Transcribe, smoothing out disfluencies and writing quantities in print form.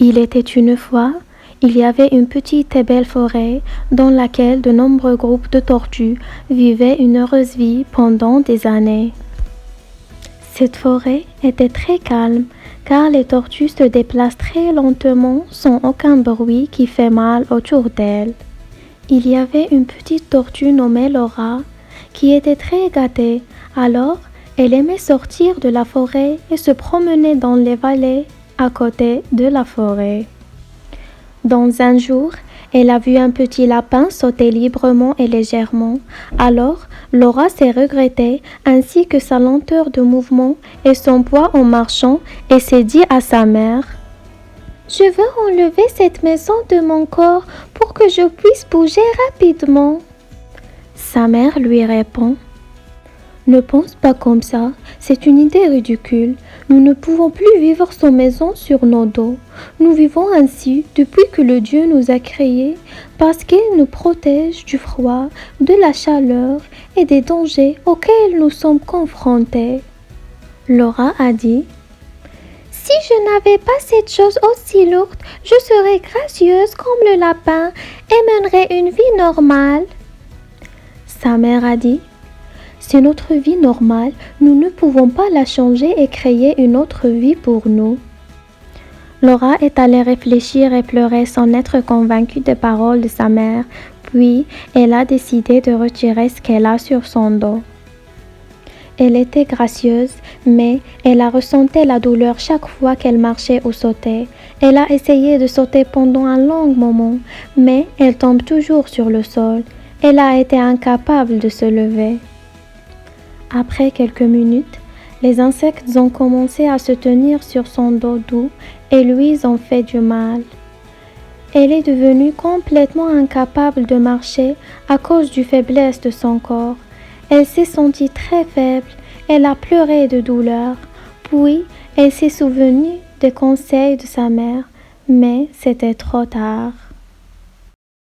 Il était une fois, il y avait une petite et belle forêt dans laquelle de nombreux groupes de tortues vivaient une heureuse vie pendant des années. Cette forêt était très calme car les tortues se déplacent très lentement sans aucun bruit qui fait mal autour d'elles. Il y avait une petite tortue nommée Laura qui était très gâtée, alors elle aimait sortir de la forêt et se promener dans les vallées à côté de la forêt. Dans un jour, elle a vu un petit lapin sauter librement et légèrement. Alors, Laura s'est regrettée, ainsi que sa lenteur de mouvement et son poids en marchant, et s'est dit à sa mère: « Je veux enlever cette maison de mon corps pour que je puisse bouger rapidement. » Sa mère lui répond: « Ne pense pas comme ça, c'est une idée ridicule. Nous ne pouvons plus vivre sans maison sur nos dos. Nous vivons ainsi depuis que le Dieu nous a créés parce qu'il nous protège du froid, de la chaleur et des dangers auxquels nous sommes confrontés. » Laura a dit: « Si je n'avais pas cette chose aussi lourde, je serais gracieuse comme le lapin et mènerais une vie normale. » Sa mère a dit: « C'est notre vie normale, nous ne pouvons pas la changer et créer une autre vie pour nous. » Laura est allée réfléchir et pleurer sans être convaincue des paroles de sa mère, puis elle a décidé de retirer ce qu'elle a sur son dos. Elle était gracieuse, mais elle a ressenti la douleur chaque fois qu'elle marchait ou sautait. Elle a essayé de sauter pendant un long moment, mais elle tombe toujours sur le sol. Elle a été incapable de se lever. Après quelques minutes, les insectes ont commencé à se tenir sur son dos doux et lui ont fait du mal. Elle est devenue complètement incapable de marcher à cause du faiblesse de son corps. Elle s'est sentie très faible, elle a pleuré de douleur, puis elle s'est souvenue des conseils de sa mère, mais c'était trop tard.